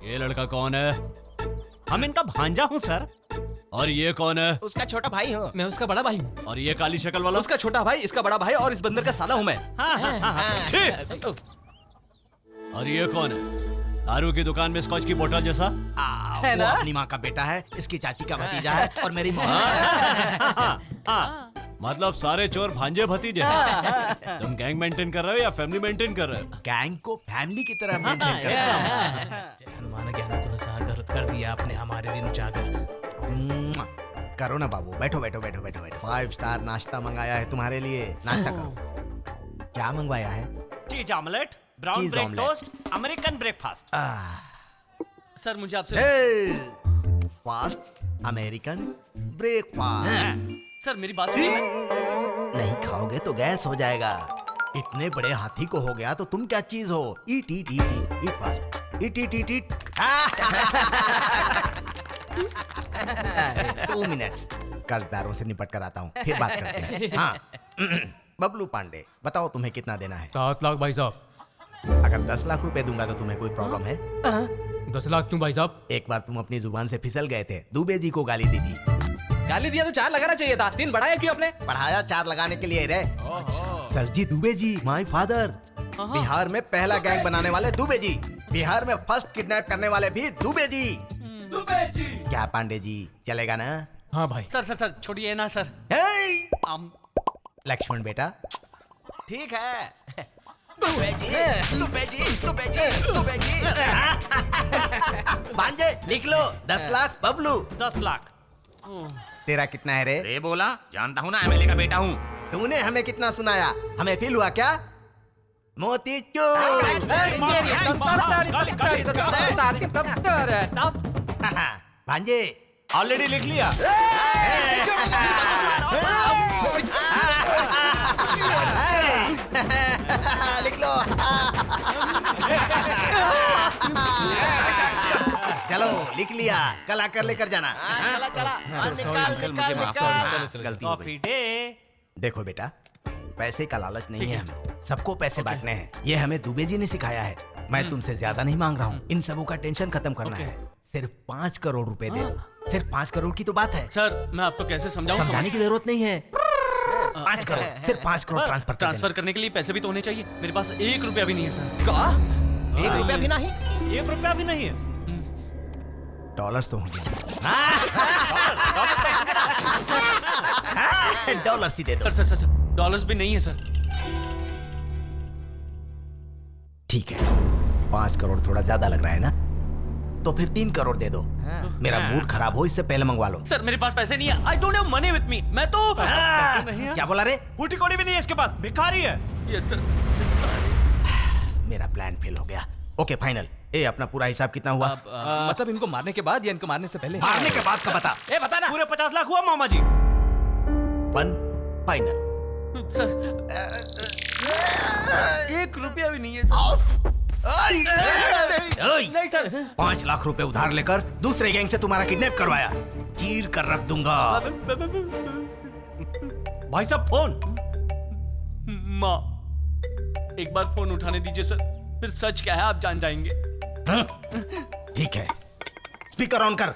ये लड़का कौन है? हम इनका भांजा हूँ सर। और ये कौन है? उसका छोटा भाई हूँ। मैं उसका बड़ा भाई हूँ। और ये काली शक्ल वाला? उसका छोटा भाई, इसका बड़ा भाई और इस बंदर का साला हूँ मैं। हाँ, ठीक। और ये कौन है? दारू की दुकान में स्कॉच की बोतल जैसा है ना? अपनी माँ का बेटा है, इसकी चाची का भतीजा है और मेरी मौसी। मतलब सारे चोर भांजे भतीजे हैं। तुम गैंग मेंटेन कर रहे हो या फैमिली मेंटेन कर रहे हो? गैंग को फैमिली की तरह मेंटेन करता हूँ। हनुमान ज्ञान गुण सागर कर दिया आपने हमारे दिन उजागर। करो ना बाबू, बैठो बैठो बैठो बैठो बैठो। 5 स्टार नाश्ता मंगाया है तुम्हारे लिए, नाश्ता करो। क्या मंगवाया है? चीज ऑमलेट, ब्राउन चीज bread omelette. Toast, American breakfast. Sir मुझे आपसे फास्ट अमेरिकन ब्रेकफास्ट। सर मेरी बात सुनिए। नहीं खाओगे तो गैस हो जाएगा। इतने बड़े हाथी को हो गया तो तुम क्या चीज हो? ईट ईट ईट ईट ईट फास्ट, ईट ईट ईट ईट। 2 मिनट्स, कर्जदारों से निपट कर आता हूँ, फिर बात करते हैं। हाँ बबलू पांडे, बताओ तुम्हें कितना देना है? 7 लाख भाई साहब। अगर 10 लाख रुपए दूंगा तो तुम्हें कोई प्रॉब्लम है? 10 लाख क्यों भाई साहब? एक बार तुम अपनी जुबान से फिसल गए थे, दुबे जी को गाली दी थी। गाली दिया तो 4 लगाना चाहिए था, 3 बढ़ाया क्यों आपने? पढ़ाया 4 लगाने के लिए रे। Sir ji Dubey ji, my father. Bihar में पहला गैंग बनाने वाले दुबे जी, बिहार में फर्स्ट किडनैप करने वाले भी दुबे जी। दुबे जी क्या पांडे जी, चलेगा ना? हाँ भाई। सर छोड़िए ना सर। लक्ष्मण बेटा ठीक है। दुबे जी, दुबे जी, दुबे जी, दुबे जी। भांजे लिख लो, 10 लाख बबलू। 10 लाख। तेरा कितना है रे? रे बोला, जानता हूँ ना एमएलए का बेटा हूँ। तूने हमें कितना सुनाया? हमें फील हुआ क्या? मोती चूर। भांजे ऑलरेडी लिख लिया। लिख लो। चलो लिख लिया, कल आकर लेकर जाना। चला अंकल मुझे माफ कर दो, गलती हो कॉफी गई। डे। देखो बेटा, पैसे का लालच नहीं है हमें, सबको पैसे बांटने हैं। ये हमें दुबे जी ने सिखाया है। मैं तुमसे ज्यादा नहीं मांग रहा हूँ, इन सबों का टेंशन खत्म करना है। सिर्फ 5 करोड़ रुपए दे दो। सिर्फ 5 करोड़ की तो बात है। सर मैं आपको कैसे समझाऊं? समझाने की जरूरत नहीं है। 5 करोड़, सिर्फ 5 करोड़ ट्रांसफर ट्रांसफर करने के लिए पैसे भी तो होने चाहिए। मेरे पास 1 रुपया भी नहीं है सर। का 1 रुपया भी नहीं? 1 रुपया भी नहीं है। डॉलर्स तो होंगे। डॉलर्स ही दे दो। सर डॉलर्स भी नहीं है सर। ठीक है, 5 करोड़ थोड़ा ज्यादा लग रहा है ना, तो फिर 3 करोड़ दे दो। मेरा मूड खराब हो, इससे पहले मंगवा लो। सर मेरे पास पैसे नहीं है। I don't have money with me. मैं तो पैसे नहीं है? क्या बोला रे? फूटी कौड़ी भी नहीं है इसके पास, भिखारी है। Yes sir. मेरा प्लान फेल हो गया। Okay final. ए अपना पूरा हिसाब कितना हुआ? मतलब इनको मारने के बाद या इनको मारने से पहले? मारने के बाद का बता। ए बता ना। पूरे 50 लाख हुआ मामा जी। 1 फाइनल। सर 1 रुपया भी नहीं है सर। नहीं सर। 5 लाख रुपए उधार लेकर दूसरे गैंग से तुम्हारा किडनैप करवाया, चीर कर रख दूंगा। भाई साहब फोन। माँ एक बार फोन उठाने दीजिए सर, फिर सच क्या है आप जान जाएंगे। हाँ? ठीक है, स्पीकर ऑन कर।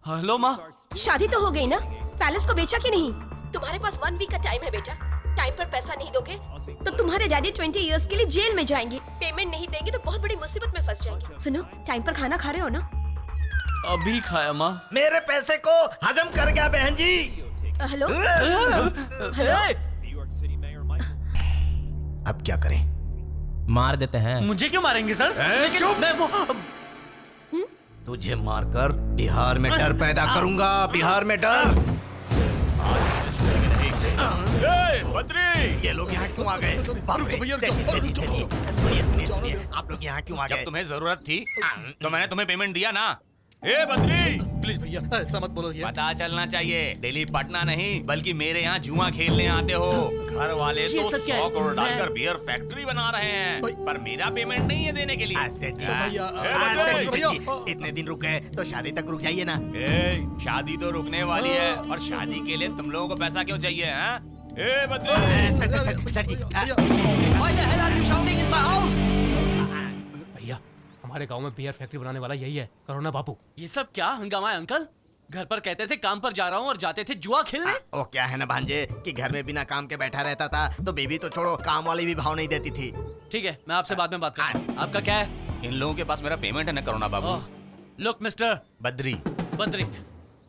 हेलो माँ। शादी तो हो गई ना, पैलेस को बेचा कि नहीं? तुम्हारे पास 1 वीक का टाइम है बेटा। टाइम पर पैसा नहीं दोगे तो तुम्हारे डैडी 20 इयर्स के लिए जेल में जाएंगे। पेमेंट नहीं देंगे तो बहुत बड़ी मुसीबत में फंस जाएंगे। सुनो, टाइम पर खाना खा रहे हो ना? अभी खाया माँ। मेरे पैसे को हजम कर गया बहन जी। Hello hello. अब क्या करें? मार देते हैं। मुझे क्यों मारेंगे सर? लेकिन चुप! मैं वो तुझे मारकर बिहार में डर पैदा करूंगा, बिहार में डर। बद्री, ये लोग यहाँ क्यों आ गए? बाप रे, सुनिए, आप लोग यहाँ क्यों आ जब गए? तुम्हें जरूरत थी तो मैंने तुम्हें पेमेंट दिया ना। ए बद्री, प्लीज भैया ऐसा मत बोलो। पता चलना चाहिए दिल्ली पटना नहीं बल्कि मेरे यहाँ जुआ खेलने आते हो। घर वाले ये तो सब क्या है? 100 करोड़ डालकर बियर फैक्ट्री बना रहे हैं, पर मेरा पेमेंट नहीं है देने के लिए। इतने दिन रुक गए तो शादी तक रुक जाइए ना। ए, शादी तो रुकने वाली है और शादी के लिए तुम लोगों को पैसा क्यों चाहिए? हैं? ए बद्री, सर जी, भैया हमारे गांव में बियर फैक्ट्री बनाने वाला यही है, करुणा बाबू। ये सब क्या हंगामा है अंकल? घर पर कहते थे काम पर जा रहा हूँ और जाते थे जुआ खेलने। वो क्या है ना भांजे कि घर में बिना काम के बैठा रहता था तो बेबी तो छोड़ो, काम वाली भी भाव नहीं देती थी। ठीक है, मैं आपसे बाद में बात करता हूँ। आपका क्या है? इन लोगों के पास मेरा पेमेंट है ना करुणा बाबू। Look mister Badri.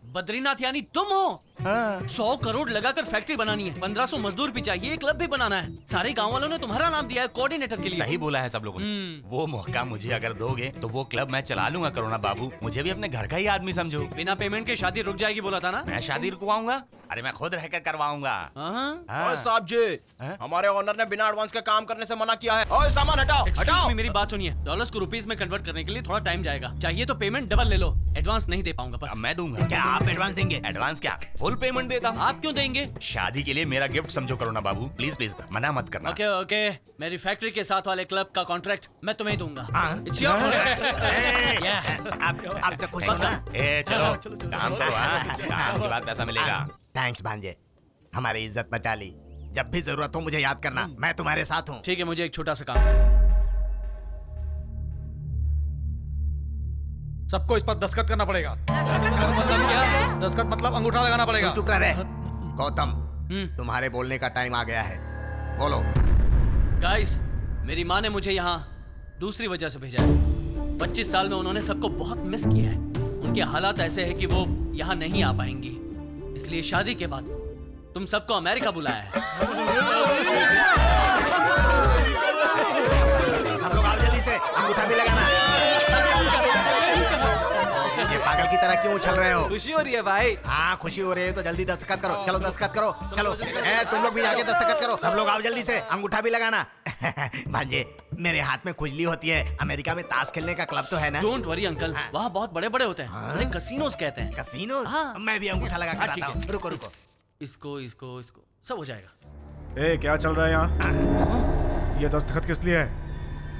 बद्रीनाथ यानी तुम हो? 100 करोड़ लगाकर फैक्ट्री बनानी है, 1500 मजदूर भी चाहिए, क्लब भी बनाना है। सारे गांव वालों ने तुम्हारा नाम दिया है कोऑर्डिनेटर के लिए। सही बोला है सब लोगों ने। वो मौका मुझे अगर दोगे तो वो क्लब मैं चला लूंगा करुणा बाबू। मुझे भी अपने घर का ही आदमी समझो। बिना पेमेंट के शादी रुक जाएगी बोला था ना? मैं शादी रुकवाऊंगा? अरे मैं खुद रहकर करवाऊंगा। हाँ। साहब जी, हमारे ओनर ने बिना एडवांस के काम करने से मना किया है। ओए सामान हटाओ, Excuse हटाओ। me, मेरी बात सुनिए। डॉलर्स को रुपीस में कन्वर्ट करने के लिए थोड़ा टाइम जाएगा। चाहिए तो पेमेंट डबल ले लो, एडवांस नहीं दे पाऊंगा बस। अब मैं दूंगा। क्या आप एडवांस देंगे? एडवांस क्या, फुल पेमेंट देता हूँ। आप क्यों देंगे? शादी के लिए मेरा गिफ्ट समझो करुणा बाबू, प्लीज प्लीज मना मत करना। ओके ओके, मेरी फैक्ट्री के साथ वाले क्लब का कॉन्ट्रैक्ट मैं तुम्हें दूंगा। हाँ। It's your project. Yeah. आप तो खुश हो ना? ए चलो काम करो। काम के बाद पैसा मिलेगा। थैंक्स भांजे, हमारी इज्जत बचा ली। जब भी जरूरत हो मुझे याद करना, मैं तुम्हारे साथ हूँ। ठीक है, मुझे एक छोटा सा काम है। सबको इस पर दस्तखत करना पड़ेगा। मतलब क्या? दस्तखत मतलब अंगूठा लगाना पड़ेगा। तुम चुप रह। गौतम, तुम्हारे बोलने का टाइम आ गया है, बोलो। गाइस, मेरी माँ ने मुझे यहाँ दूसरी वजह से भेजा है। 25 साल में उन्होंने सबको बहुत मिस किया है। उनके हालात ऐसे हैं कि वो यहाँ नहीं आ पाएंगी, इसलिए शादी के बाद तुम सबको अमेरिका बुलाया है। हम लोग आओ जल्दी से, अंगूठा भी लगाना। ये पागल की तरह क्यों उछल रहे हो? खुशी हो रही है भाई। हाँ खुशी हो रही है तो जल्दी दस्तखत करो। चलो दस्तखत करो, चलो। तुम लोग भी आके दस्तखत करो। सब लोग आओ जल्दी से, अंगूठा भी लगाना। भांजे, मेरे हाथ में खुजली होती है। अमेरिका में ताश खेलने का क्लब तो है ना? डोंट वरी अंकल, वहाँ बहुत बड़े बड़े होते हैं। उन्हें कसिनोस कहते हैं। कसीनो? हाँ। मैं भी अंगूठा लगा कर ठीक आता है। हूँ। रुको रुको। इसको इसको इसको सब हो जाएगा। ए क्या चल रहा है यहाँ? ये दस्तखत किस लिए है?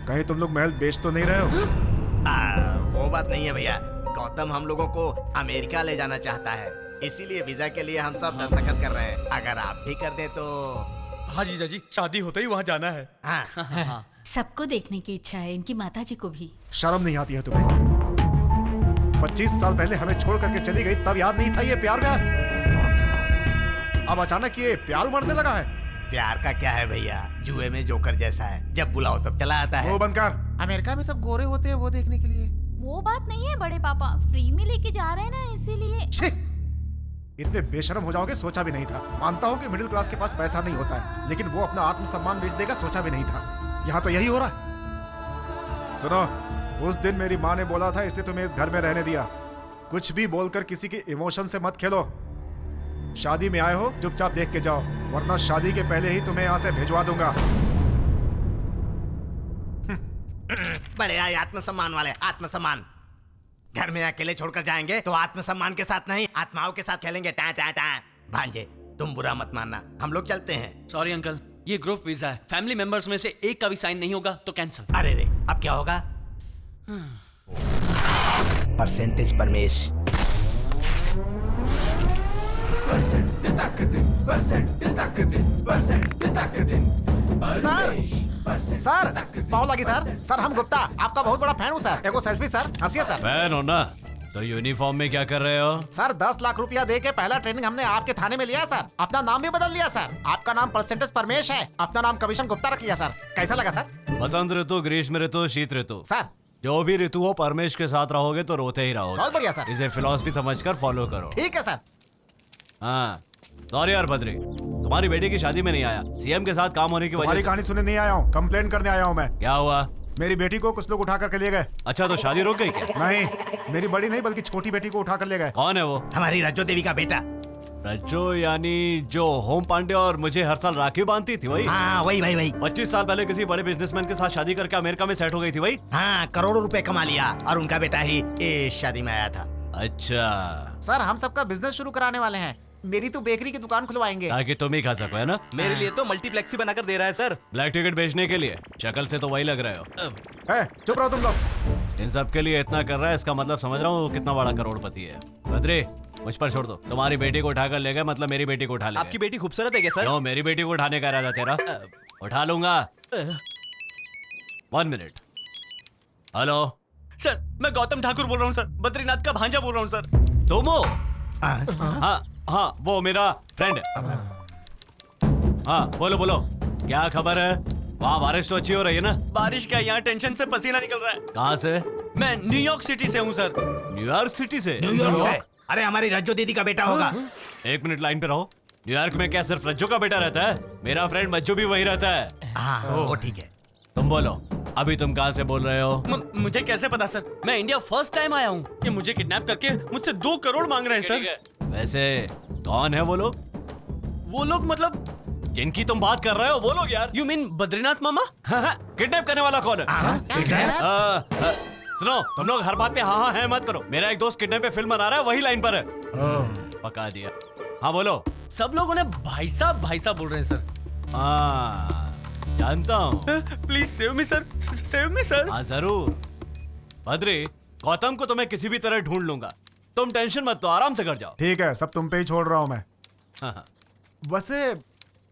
कहीं तुम लोग महल बेच तो नहीं रहे हो? वो बात नहीं है भैया। गौतम हम लोगों को अमेरिका ले जाना चाहता है, इसीलिए वीजा के लिए हम सब दस्तखत कर रहे हैं। अगर आप भी कर दें तो। हाँ जीजा जी, शादी होते ही वहाँ जाना है। हाँ। सबको देखने की इच्छा है, इनकी माताजी को भी। शर्म नहीं आती है तुम्हें? 25 साल पहले हमें छोड़ करके चली गई, तब याद नहीं था ये प्यार व्यार? अब अचानक ये प्यार उमड़ने लगा है। प्यार का क्या है भैया, जुए में जोकर जैसा है, जब बुलाओ तब चला आता है। वो बनकर अमेरिका में सब गोरे होते हैं वो देखने के लिए। वो बात नहीं है बड़े पापा, फ्री में लेके जा रहे हैं ना, इसीलिए। छे! इतने बेशरम हो जाओगे सोचा भी नहीं था। मानता हूँ कि मिडिल क्लास के पास पैसा नहीं होता है, लेकिन वो अपना आत्मसम्मान बेच देगा सोचा भी नहीं था। यहाँ तो यही हो रहा है। सुनो, उस दिन मेरी माँ ने बोला था इसलिए तुम्हें इस घर में रहने दिया। कुछ भी बोलकर किसी के इमोशन से मत खेलो। शादी में आए हो चुपचाप देख के जाओ, वरना शादी के पहले ही तुम्हें यहाँ से भिजवा दूंगा। बड़े आए आत्मसम्मान वाले, आत्मसम्मान। घर में अकेले छोड़कर जाएंगे तो आत्मसम्मान के साथ नहीं, आत्माओं के साथ खेलेंगे। टा टा टा। भांजे, तुम बुरा मत मानना, हम लोग चलते हैं। सॉरी अंकल, ये ग्रुप वीजा है। फैमिली मेंबर्स में से एक का भी साइन नहीं होगा तो कैंसिल। अरे रे, अब क्या होगा? परसेंटेज परमेश। सर पाव लगी सर। सर हम गुप्ता आपका बहुत बड़ा फैन हूँ सर। एगो सेल्फी सर, हंसिए सर। फैन हो ना तो यूनिफॉर्म में क्या कर रहे हो? सर 10 लाख रुपया दे के पहला ट्रेनिंग हमने आपके थाने में लिया सर। अपना नाम भी बदल लिया सर। आपका नाम परसेंटेज परमेश है, अपना नाम कमीशन गुप्ता रख लिया सर। कैसा लगा सर? बसंत ऋतु, ग्रीष्म ऋतु, शीत ऋतु, सर जो भी ऋतु हो परमेश के साथ रहोगे तो रोते ही रहोगे। बहुत बढ़िया सर। इसे फिलॉसफी समझकर फॉलो करो। ठीक है सर। हाँ सॉरी यार बद्री, तुम्हारी बेटी की शादी में नहीं आया। सीएम के साथ काम होने की वजह तुम्हारी से। कहानी सुनने नहीं आया हूँ, कंप्लेन करने आया हूँ मैं। क्या हुआ? मेरी बेटी को कुछ लोग उठा करके ले गए। अच्छा तो शादी रुक गई क्या? नहीं, मेरी बड़ी नहीं बल्कि छोटी बेटी को उठा कर ले गए। कौन है वो? हमारी रज्जो देवी का बेटा। रज्जो यानी जो होम पांडे और मुझे हर साल राखी बांधती थी वही? हाँ वही वही वही। 25 साल पहले किसी बड़े बिजनेसमैन के साथ शादी करके अमेरिका में सेट हो गई थी वही? हाँ, करोड़ों रुपए कमा लिया और उनका बेटा ही इस शादी में आया था। अच्छा, सर हम सबका बिजनेस शुरू कराने वाले हैं। मेरी तो बेकरी की दुकान खुलवाएंगे। ताकि तुम ही खा सको, है ना? मेरे लिए तो मल्टीप्लेक्स ही बनाकर दे रहा है सर। ब्लैक टिकट बेचने के लिए? शक्ल से तो वही लग रहे हो। चुप रहो तुम लोग। इन सब के लिए इतना कर रहा है, इसका मतलब समझ रहा हूँ कितना बड़ा करोड़पति है। बद्री, मुझ पर छोड़ दो। तुम्हारी बेटी को उठाकर ले गए मतलब मेरी बेटी को उठा ले। आपकी बेटी खूबसूरत है क्या सर? क्यों, मेरी बेटी को उठाने का इरादा तेरा? उठा लूंगा। 1 मिनट। हेलो, सर मैं गौतम ठाकुर बोल रहा हूँ सर, बद्रीनाथ का भांजा बोल रहा हूँ सर। तुम हो? हाँ हाँ, वो मेरा फ्रेंड है। हाँ बोलो बोलो, क्या खबर है? वहाँ बारिश तो अच्छी हो रही है ना? बारिश क्या, यहाँ टेंशन से पसीना निकल रहा है। कहाँ से? मैं न्यूयॉर्क सिटी से हूँ सर। न्यूयॉर्क सिटी से? न्यूयॉर्क से? अरे हमारी रज्जो दीदी का बेटा होगा। एक मिनट लाइन पे रहो। न्यूयॉर्क में क्या सिर्फ रज्जो का बेटा रहता है? मेरा फ्रेंड मज्जू भी वही रहता है। हाँ वो ठीक है। तुम बोलो, अभी तुम कहाँ से बोल रहे हो? मुझे कैसे पता सर, मैं इंडिया फर्स्ट टाइम आया हूँ। ये मुझे किडनैप करके मुझसे 2 करोड़ मांग रहे हैं सर। वैसे कौन है वो लोग? वो लोग मतलब जिनकी तुम बात कर रहे हो वो लोग यार। You mean Badrinath mama? Kidnap करने वाला कौन है? सुनो, तुम लोग हर बात पे हाँ हाँ है मत करो। मेरा एक दोस्त किडनैप पे फिल्म बना रहा है, वही लाइन पर है। पका दिया। हाँ बोलो। सब लोग उन्हें भाई साहब बोल रहे हैं सर। हाँ जानता हूँ। Please save me sir, save me sir. हाँ जरूर। बद्री, गौतम को तो मैं किसी भी तरह ढूंढ लूंगा, तुम टेंशन मत, तो आराम से कर जाओ। ठीक है, सब तुम पे ही छोड़ रहा हूँ मैं। वैसे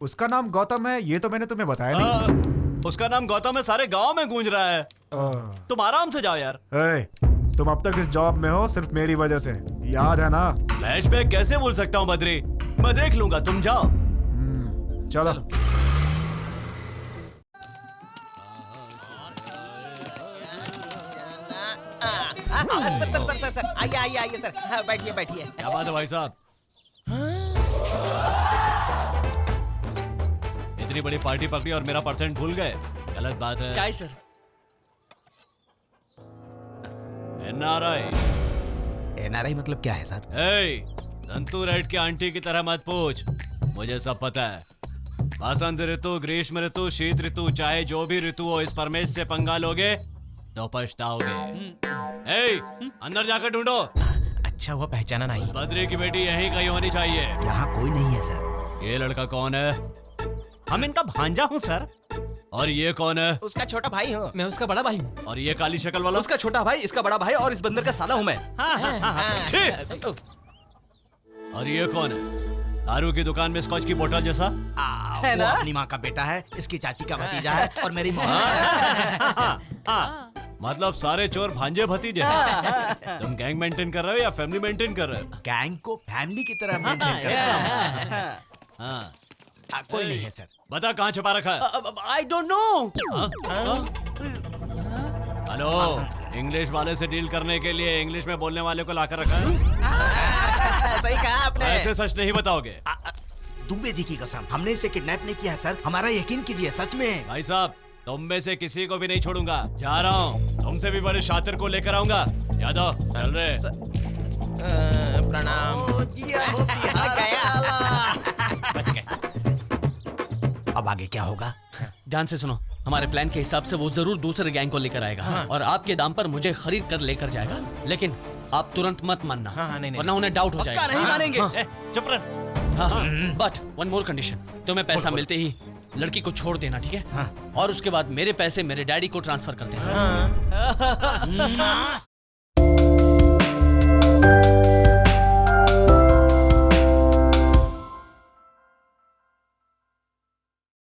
उसका नाम गौतम है, ये तो मैंने तुम्हें बताया नहीं। उसका नाम गौतम है, सारे गांव में गूंज रहा है। तुम आराम से जाओ यार। तुम अब तक इस जॉब में हो सिर्फ मेरी वजह से, याद है ना? फ्लैशबैक कैसे भूल सकता हूँ बद्री, मैं देख लूंगा, तुम जाओ। चलो। सर आइए सर, हाँ, बैठिए। क्या बात है भाई साहब? इतनी बड़ी पार्टी पकड़ी और मेरा परसेंट भूल गए, गलत बात है। चाय सर। एनआरआई मतलब क्या है सर? संतू रेड की आंटी की तरह मत पूछ, मुझे सब पता है। बसंत ऋतु, ग्रीष्म ऋतु, शीत ऋतु, चाहे जो भी ऋतु हो, इस परमेश से पंगा लोगे तो पछताओगे। अंदर जाकर ढूंढो। अच्छा हुआ पहचाना नहीं। बद्री की बेटी यहीं कहीं होनी चाहिए। यहाँ कोई नहीं है सर। ये लड़का कौन है? हम इनका भांजा हूँ सर। और ये कौन है? उसका छोटा भाई हूँ। मैं उसका बड़ा भाई हूँ। और ये काली शक्ल वाला? उसका छोटा भाई, इसका बड़ा भाई, और इस बंदर का साला हूँ मैं। ठीक। और ये कौन है? दारू की दुकान में स्कॉच की बोतल जैसा है ना? अपनी माँ का बेटा है, इसकी चाची का भतीजा है, और मेरी मौसी। मतलब सारे चोर भांजे भतीजे हैं। तुम गैंग मेंटेन कर रहे हो या फैमिली मेंटेन कर रहे हो? गैंग को फैमिली की तरह मेंटेन करता हूं। कोई नहीं है सर। बता कहाँ छुपा रखा है? I don't know. Hello, English वाले से डील करने के लिए इंग्लिश में बोलने वाले को लाकर रखा है। सही कहा आपने। ऐसे सच नहीं बताओगे? दुबे जी की कसम, हमने इसे किडनैप नहीं किया सर, हमारा यकीन कीजिए, सच में। भाई साहब, तुम में से किसी को भी नहीं छोड़ूंगा, जा रहा हूँ। तुमसे भी बड़े शातिर को लेकर आऊंगा। यादव चल रहे। प्रणाम। अब आगे क्या होगा? ध्यान से सुनो, हमारे प्लान के हिसाब से वो जरूर दूसरे गैंग को लेकर आएगा और आपके दाम पर मुझे खरीद कर लेकर जाएगा। लेकिन आप तुरंत मत मानना, वरना उन्हें डाउट हो जाएगा। नहीं मानेंगे। चुप रह। बट वन मोर कंडीशन, तुम्हें पैसा मिलते ही लड़की को छोड़ देना, ठीक है? और उसके बाद मेरे पैसे मेरे डैडी को ट्रांसफर कर देना।